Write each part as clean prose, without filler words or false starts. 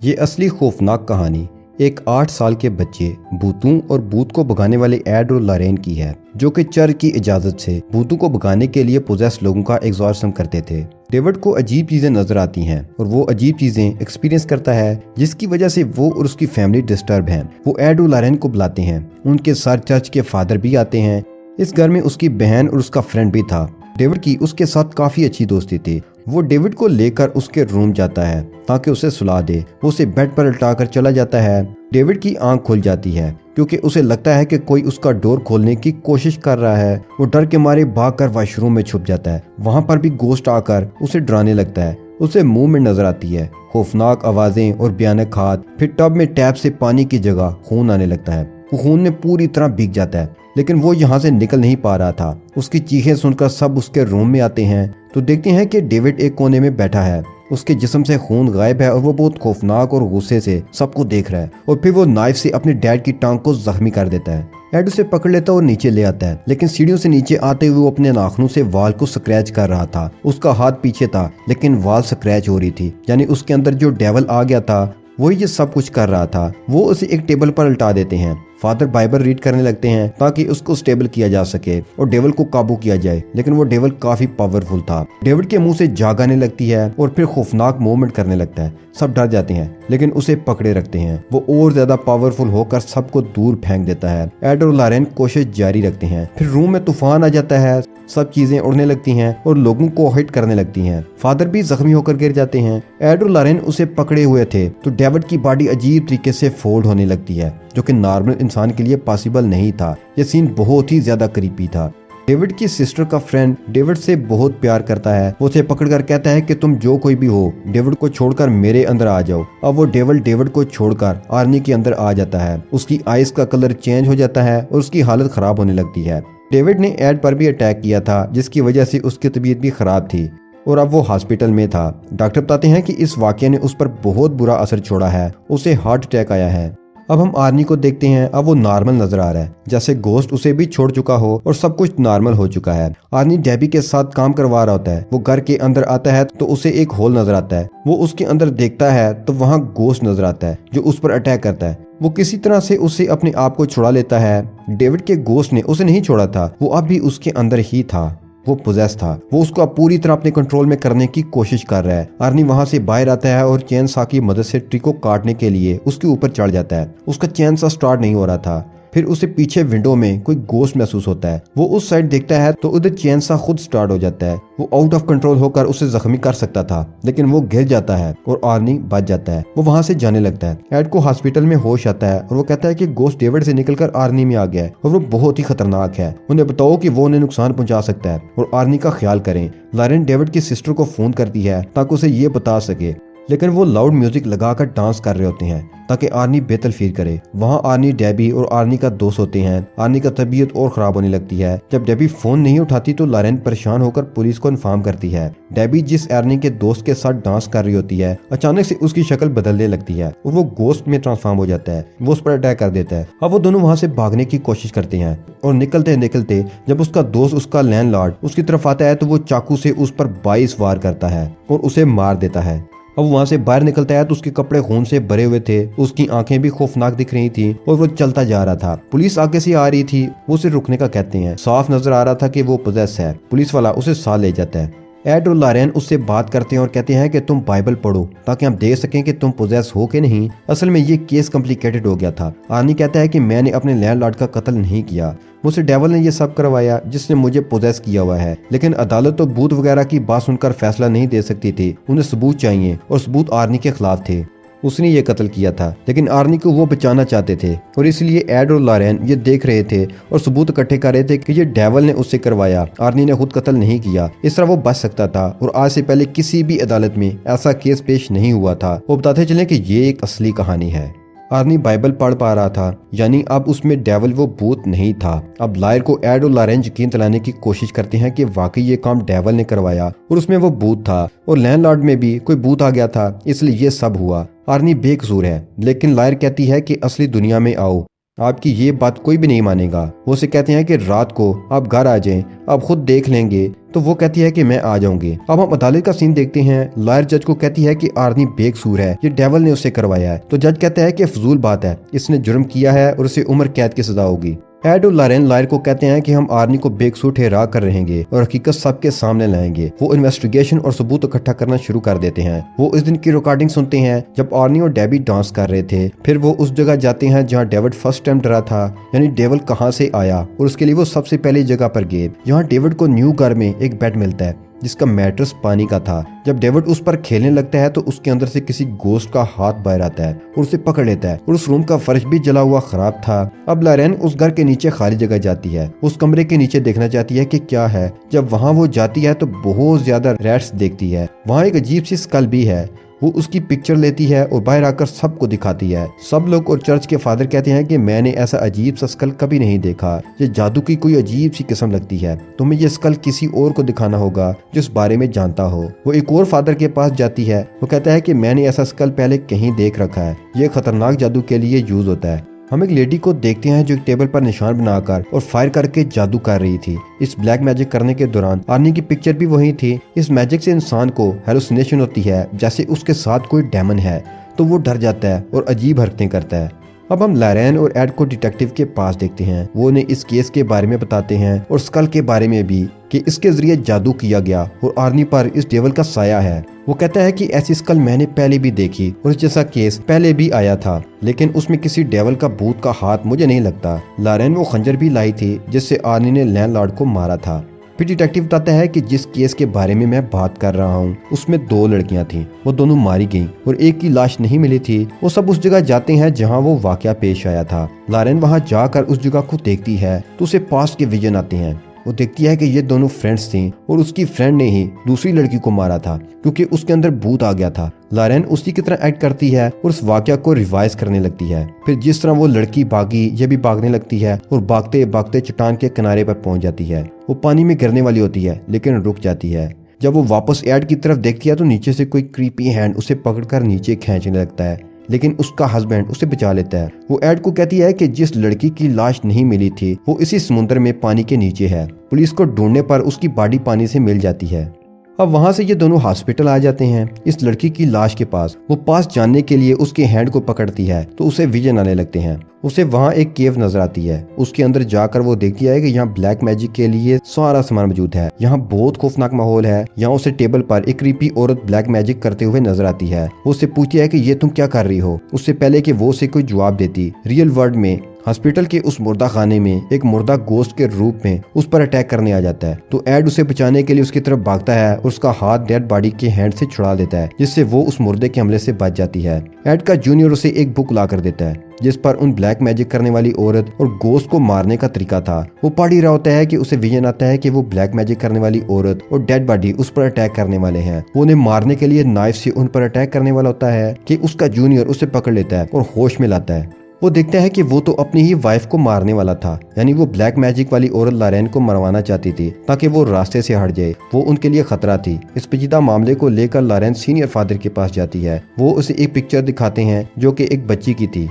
ये असली खौफनाक कहानी एक 8 साल के बच्चे भूतों और भूत को भगाने वाले एड और लॉरेन की है, जो कि चर की इजाजत से भूतों को भगाने के लिए पोजेस लोगों का एग्जॉर्सिज्म करते थे। डेविड को अजीब चीजें नजर आती हैं और वो अजीब चीजें एक्सपीरियंस करता है, जिसकी वजह से वो और उसकी फैमिली डिस्टर्ब हैं। वो एड और लॉरेन को बुलाते हैं। उनके साथ चर्च के फादर भी आते हैं। इस घर में उसकी बहन और उसका फ्रेंड भी था। डेविड की उसके साथ काफी अच्छी दोस्ती थी। वो डेविड को लेकर उसके रूम जाता है ताकि उसे सुला दे। वो उसे बेड पर लटाकर चला जाता है। डेविड की आंख खुल जाती है क्योंकि उसे लगता है कि कोई उसका डोर खोलने की कोशिश कर रहा है। वो डर के मारे भागकर वॉशरूम में छुप जाता है। वहां पर भी गोश्त आकर उसे डराने लगता है। उसे मुंह में नजर आती है खौफनाक आवाजें और भयानक हाथ। फिर टब में टैप से पानी की जगह खून आने लगता है। वो खून में पूरी तरह भीग जाता है, लेकिन वो यहाँ से निकल नहीं पा रहा था। उसकी चीखें सुनकर सब उसके रूम में आते हैं तो देखते हैं कि डेविड एक कोने में बैठा है। उसके जिस्म से खून गायब है और वो बहुत खौफनाक और गुस्से से सबको देख रहा है। और फिर वो नाइफ से अपने डैड की टांग को जख्मी कर देता है। एड उसे पकड़ लेता है और नीचे ले आता है, लेकिन सीढ़ियों से नीचे आते हुए वो अपने नाखूनों से वाल को स्क्रैच कर रहा था। उसका हाथ पीछे था लेकिन वाल स्क्रैच हो रही थी, यानी उसके अंदर जो डेविल आ गया था वही ये सब कुछ कर रहा था। वो उसे एक टेबल पर उल्टा देते हैं। फादर बाइबल रीड करने लगते हैं ताकि उसको स्टेबल किया जा सके और डेविल को काबू किया जाए, लेकिन वो डेविल काफी पावरफुल था। डेविड के मुंह से जाग आने लगती है और फिर खौफनाक मूवमेंट करने लगता है। सब डर जाते हैं लेकिन उसे पकड़े रखते हैं। वो और ज्यादा पावरफुल होकर सबको दूर फेंक देता है। एड और लॉरेन कोशिश जारी रखते हैं। फिर रूम में तूफान आ जाता है। सब चीजें उड़ने लगती हैं और लोगों को हिट करने लगती हैं। फादर भी जख्मी होकर गिर जाते हैं। एड और लॉरेन उसे पकड़े हुए थे तो डेविड की बॉडी अजीब तरीके से फोल्ड होने लगती है, जो कि नॉर्मल इंसान के लिए पॉसिबल नहीं था। यह सीन बहुत ही ज्यादा क्रीपी था। डेविड की सिस्टर का फ्रेंड डेविड से बहुत प्यार करता है। वो उसे पकड़कर कहता है कि तुम जो कोई भी हो, डेविड को छोड़कर मेरे अंदर आ जाओ। अब वो डेविड को छोड़कर आर्नी के अंदर आ जाता है। उसकी आइज का कलर चेंज हो जाता है और उसकी हालत खराब होने लगती है। डेविड ने एड पर भी अटैक किया था, जिसकी वजह से उसकी तबीयत भी खराब थी और अब वो हॉस्पिटल में था। डॉक्टर बताते हैं कि इस वाकये ने उस पर बहुत बुरा असर छोड़ा है। उसे हार्ट अटैक आया है। अब हम आर्नी को देखते हैं। अब वो नॉर्मल नजर आ रहा है, जैसे गोस्ट उसे भी छोड़ चुका हो और सब कुछ नॉर्मल हो चुका है। आर्नी डेबी के साथ काम करवा रहा होता है। वो घर के अंदर आता है तो उसे एक होल नजर आता है। वो उसके अंदर देखता है तो वहाँ गोस्ट नजर आता है जो उस पर अटैक करता है। वो किसी तरह से उसे अपने आप को छुड़ा लेता है। डेविड के गोस्ट ने उसे नहीं छोड़ा था, वो अब भी उसके अंदर ही था। वो पोजेस था। वो उसको अब पूरी तरह अपने कंट्रोल में करने की कोशिश कर रहा है। आर्नी वहां से बाहर आता है और चैन सा की मदद से ट्री को काटने के लिए उसके ऊपर चढ़ जाता है। उसका चैन सा स्टार्ट नहीं हो रहा था। फिर उसे पीछे विंडो में कोई गोश्त महसूस होता है। वो उस साइड देखता है तो उधर चैन सा खुद स्टार्ट हो जाता है। वो आउट ऑफ कंट्रोल होकर उसे जख्मी कर सकता था, लेकिन वो गिर जाता है और आर्नी बच जाता है। वो वहां से जाने लगता है। एड को हॉस्पिटल में होश आता है और वो कहता है कि गोश्त डेविड से निकलकर आर्नी में आ गया है और वो बहुत ही खतरनाक है। उन्हें बताओ कि वो उन्हें नुकसान पहुंचा सकता है और आर्नी का ख्याल करें। लॉरेन डेविड की सिस्टर को फोन करती है ताकि उसे ये बता सके, लेकिन वो लाउड म्यूजिक लगाकर डांस कर रहे होते हैं ताकि आर्नी बेहतर फील करे। वहाँ आर्नी, डेबी और आर्नी का दोस्त होते हैं। आर्नी का तबीयत और खराब होने लगती है। जब डेबी फोन नहीं उठाती तो लॉरेन परेशान होकर पुलिस को इन्फॉर्म करती है। डेबी जिस आर्नी के दोस्त के साथ डांस कर रही होती है, अचानक से उसकी शक्ल बदलने लगती है और वो गोस्ट में ट्रांसफॉर्म हो जाता है। वो उस पर अटैक कर देता है। अब वो दोनों वहाँ से भागने की कोशिश करते हैं और निकलते जब उसका दोस्त, उसका लैंडलॉर्ड, उसकी तरफ आता है तो वो चाकू से उस पर 22 वार करता है और उसे मार देता है। अब वहां से बाहर निकलता है तो उसके कपड़े खून से भरे हुए थे। उसकी आंखें भी खौफनाक दिख रही थी और वो चलता जा रहा था। पुलिस आगे से आ रही थी। वो उसे रुकने का कहते हैं। साफ नजर आ रहा था कि वो पोजेस है। पुलिस वाला उसे साथ ले जाता है। एड और लॉरेन उससे बात करते हैं और कहते हैं कि तुम बाइबल पढ़ो ताकि हम देख सकें कि तुम पोजेस हो कि नहीं। असल में ये केस कॉम्प्लिकेटेड हो गया था। आर्नी कहता है कि मैंने अपने लैंडलॉर्ड का कत्ल नहीं किया, मुझसे डेविल ने ये सब करवाया जिसने मुझे पोजेस किया हुआ है। लेकिन अदालत तो भूत वगैरह की बात सुनकर फैसला नहीं दे सकती थी। उन्हें सबूत चाहिए और सबूत आर्नी के खिलाफ थे। उसने ये कत्ल किया था, लेकिन आर्नी को वो बचाना चाहते थे और इसलिए एड और लॉरेन ये देख रहे थे और सबूत इकट्ठे कर रहे थे कि ये डेविल ने उससे करवाया, आर्नी ने खुद कत्ल नहीं किया। इस तरह वो बच सकता था और आज से पहले किसी भी अदालत में ऐसा केस पेश नहीं हुआ था। वो बताते चले कि ये एक असली कहानी है। आर्नी बाइबल पढ़ पा रहा था, यानी अब उसमें डेविल वो भूत नहीं था। अब लायर को एड और लॉरेन यकीन दिलाने की कोशिश करते हैं कि वाकई ये काम डेविल ने करवाया और उसमें वो भूत था और लैंडलॉर्ड में भी कोई भूत आ गया था, इसलिए ये सब हुआ। आर्नी बेकसूर है, लेकिन लायर कहती है कि असली दुनिया में आओ। आपकी ये बात कोई भी नहीं मानेगा। वो उसे कहते हैं कि रात को आप घर आ जाएं, आप खुद देख लेंगे। तो वो कहती है कि मैं आ जाऊंगी। अब हम अदालत का सीन देखते हैं। लॉयर जज को कहती है कि आर्नी बेकसूर है, ये डेवल ने उसे करवाया है। तो जज कहता है कि फजूल बात है, इसने जुर्म किया है और उसे उम्र कैद की सजा होगी। एड और लॉरेन लॉयर को कहते हैं कि हम आर्नी को बेकसूर ठहरा कर रहेंगे और हकीकत सबके सामने लाएंगे। वो इन्वेस्टिगेशन और सबूत इकट्ठा करना शुरू कर देते हैं। वो इस दिन की रिकॉर्डिंग सुनते हैं जब आर्नी और डेबी डांस कर रहे थे। फिर वो उस जगह जाते हैं जहाँ डेविड फर्स्ट टाइम डरा था, यानी डेविल कहाँ से आया, और उसके लिए वो सबसे पहली जगह पर गए जहाँ डेविड को न्यू घर में एक बेड मिलता है जिसका मैट्रेस पानी का था। जब डेविड उस पर खेलने लगता है तो उसके अंदर से किसी गोश्त का हाथ बाहर आता है और उसे पकड़ लेता है, और उस रूम का फर्श भी जला हुआ खराब था। अब लॉरेन उस घर के नीचे खाली जगह जाती है, उस कमरे के नीचे देखना चाहती है कि क्या है। जब वहाँ वो जाती है तो बहुत ज्यादा रैट्स देखती है। वहाँ एक अजीब सी स्कल भी है। वो उसकी पिक्चर लेती है और बाहर आकर सबको दिखाती है। सब लोग और चर्च के फादर कहते हैं कि मैंने ऐसा अजीब सा स्कल कभी नहीं देखा, ये जादू की कोई अजीब सी किस्म लगती है, तुम्हें ये स्कल किसी और को दिखाना होगा जो इस बारे में जानता हो। वो एक और फादर के पास जाती है। वो कहता है कि मैंने ऐसा स्कल पहले कहीं देख रखा है, ये खतरनाक जादू के लिए यूज होता है। हम एक लेडी को देखते हैं जो एक टेबल पर निशान बनाकर और फायर करके जादू कर रही थी। इस ब्लैक मैजिक करने के दौरान आर्नी की पिक्चर भी वही थी। इस मैजिक से इंसान को हेलुसिनेशन होती है जैसे उसके साथ कोई डेमन है, तो वो डर जाता है और अजीब हरकतें करता है। अब हम लॉरेन और एड को डिटेक्टिव के पास देखते हैं। वो उन्हें इस केस के बारे में बताते हैं और स्कल के बारे में भी कि इसके जरिए जादू किया गया और आर्नी पर इस डेविल का साया है। वो कहता है कि ऐसी स्कल मैंने पहले भी देखी और इस जैसा केस पहले भी आया था, लेकिन उसमें किसी डेविल का भूत का हाथ मुझे नहीं लगता। लॉरेन वो खंजर भी लाई थी जिससे आर्नी ने लैंडलॉर्ड को मारा था। फिर डिटेक्टिव बताता है कि जिस केस के बारे में मैं बात कर रहा हूँ उसमें 2 लड़कियां थीं, वो दोनों मारी गईं और एक की लाश नहीं मिली थी। वो सब उस जगह जाते हैं जहाँ वो वाकया पेश आया था। लॉरेन वहाँ जाकर उस जगह को देखती है तो उसे पास्ट के विजन आते हैं। वो देखती है कि ये दोनों फ्रेंड्स थी और उसकी फ्रेंड ने ही दूसरी लड़की को मारा था क्योंकि उसके अंदर भूत आ गया था। लॉरेन उसी की तरह एक्ट करती है और उस वाकया को रिवाइज करने लगती है। फिर जिस तरह वो लड़की भागी, ये भी भागने लगती है और भागते भागते चट्टान के किनारे पर पहुंच जाती है। वो पानी में गिरने वाली होती है लेकिन रुक जाती है। जब वो वापस एड की तरफ देखती है तो नीचे से कोई क्रीपी हैंड उसे पकड़कर नीचे खींचने लगता है, लेकिन उसका हस्बैंड उसे बचा लेता है। वो एड को कहती है कि जिस लड़की की लाश नहीं मिली थी वो इसी समुद्र में पानी के नीचे है। पुलिस को ढूंढने पर उसकी बॉडी पानी से मिल जाती है। अब वहाँ से ये दोनों हॉस्पिटल आ जाते हैं इस लड़की की लाश के पास। वो पास जानने के लिए उसके हैंड को पकड़ती है तो उसे विजन आने लगते हैं। उसे वहाँ एक केव नजर आती है। उसके अंदर जाकर वो देखती है कि यहाँ ब्लैक मैजिक के लिए सारा सामान मौजूद है। यहाँ बहुत खौफनाक माहौल है। यहाँ उसे टेबल पर एक क्रीपी औरत ब्लैक मैजिक करते हुए नजर आती है। वो उससे पूछती है कि ये तुम क्या कर रही हो। उससे पहले कि वो उसे कोई जवाब देती, रियल वर्ल्ड में हॉस्पिटल के उस मुर्दा खाने में एक मुर्दा गोश्त के रूप में उस पर अटैक करने आ जाता है। तो एड उसे बचाने के लिए उसकी तरफ भागता है और उसका हाथ डेड बॉडी के हैंड से छुड़ा देता है, जिससे वो उस मुर्दे के हमले से बच जाती है। एड का जूनियर उसे एक बुक ला कर देता है जिस पर उन ब्लैक मैजिक करने वाली औरत और गोश्त को मारने का तरीका था। वो पढ़ ही रहा होता है कि उसे विजन आता है कि वो ब्लैक मैजिक करने वाली औरत और डेड बॉडी उस पर अटैक करने वाले हैं। वो उन्हें मारने के लिए नाइफ से उन पर अटैक करने वाला होता है कि उसका जूनियर उसे पकड़ लेता है और होश में लाता है। वो देखता है कि वो तो अपनी ही वाइफ को मारने वाला था, यानी वो ब्लैक मैजिक वाली औरत लॉरेन को मरवाना चाहती थी ताकि वो रास्ते से हट जाए। वो उनके लिए खतरा थी। इस पेचीदा मामले को लेकर लॉरेन सीनियर फादर के पास जाती है। वो उसे एक पिक्चर दिखाते हैं जो कि एक बच्ची की थी।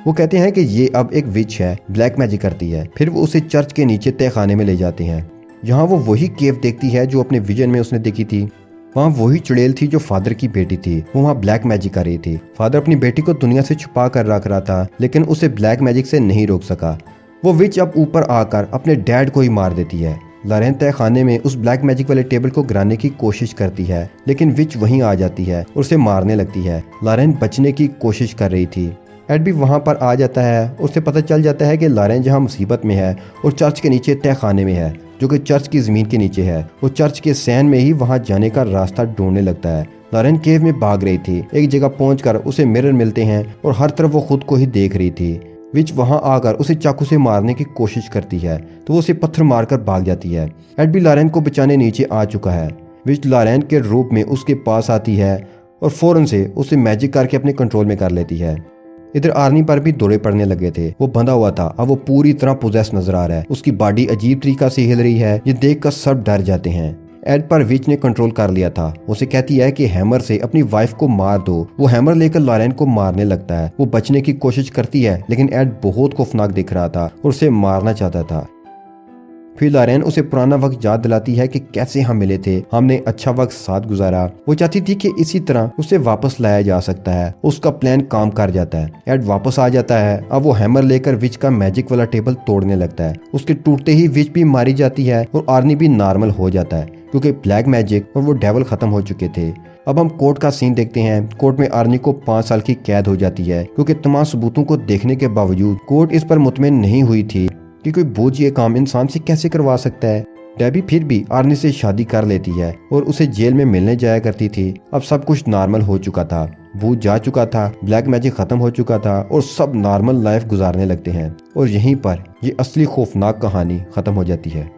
वो कहते हैं कि ये अब एक विच है, ब्लैक मैजिक करती है। फिर वो उसे चर्च के नीचे तहखाने में ले जाते हैं। यहाँ वो वही केव देखती है जो अपने विजन में उसने देखी थी। वहाँ वही चुड़ैल थी जो फादर की बेटी थी। वो वहाँ ब्लैक मैजिक कर रही थी। फादर अपनी बेटी को दुनिया से छुपा कर रख रहा था लेकिन उसे ब्लैक मैजिक से नहीं रोक सका। वो विच अब ऊपर आकर अपने डैड को ही मार देती है। लॉरेन तहखाने में उस ब्लैक मैजिक वाले टेबल को गिराने की कोशिश करती है लेकिन विच वहीं आ जाती है और उसे मारने लगती है। लॉरेन बचने की कोशिश कर रही थी। एड भी वहाँ पर आ जाता है। उसे पता चल जाता है कि लॉरेन जहाँ मुसीबत में है और चर्च के नीचे तहखाने में है जो कि चर्च की ज़मीन के नीचे है। वो चर्च के सैन में ही वहाँ जाने का रास्ता ढूंढने लगता है। लॉरेन केव में भाग रही थी। एक जगह पहुंचकर उसे मिरर मिलते हैं और हर तरफ वो खुद को ही देख रही थी। विच वहाँ आकर उसे चाकू से मारने की कोशिश करती है तो वो उसे पत्थर मारकर भाग जाती है। एड भी लॉरेन को बचाने नीचे आ चुका है। विच लॉरेन के रूप में उसके पास आती है और फौरन से उसे मैजिक करके अपने कंट्रोल में कर लेती है। इधर आर्नी पर भी दौरे पड़ने लगे थे। वो बंधा हुआ था, अब वो पूरी तरह पोजेस नजर आ रहा है। उसकी बॉडी अजीब तरीका से हिल रही है। ये देखकर सब डर जाते हैं। एड पर विच ने कंट्रोल कर लिया था। उसे कहती है कि हैमर से अपनी वाइफ को मार दो। वो हैमर लेकर लॉरेन को मारने लगता है। वो बचने की कोशिश करती है लेकिन एड बहुत खौफनाक दिख रहा था और उसे मारना चाहता था। फिर लॉरेन उसे पुराना वक्त याद दिलाती है कि कैसे हम मिले थे, हमने अच्छा वक्त साथ गुजारा। वो चाहती थी कि इसी तरह उसे वापस लाया जा सकता है। उसका प्लान काम कर जाता है। एड वापस आ जाता है। अब वो हैमर लेकर विच का मैजिक वाला टेबल तोड़ने लगता है। उसके टूटते ही विच भी मारी जाती है और आर्नी भी नॉर्मल हो जाता है क्योंकि ब्लैक मैजिक और वो डेविल खत्म हो चुके थे। अब हम कोर्ट का सीन देखते हैं। कोर्ट में आर्नी को 5 साल की कैद हो जाती है क्योंकि तमाम सबूतों को देखने के बावजूद कोर्ट इस पर मुतमिन नहीं हुई थी कि कोई बोझ ये काम इंसान से कैसे करवा सकता है। डेबी फिर भी आर्नी से शादी कर लेती है और उसे जेल में मिलने जाया करती थी। अब सब कुछ नॉर्मल हो चुका था। भूत जा चुका था, ब्लैक मैजिक खत्म हो चुका था और सब नॉर्मल लाइफ गुजारने लगते हैं। और यहीं पर ये असली खौफनाक कहानी खत्म हो जाती है।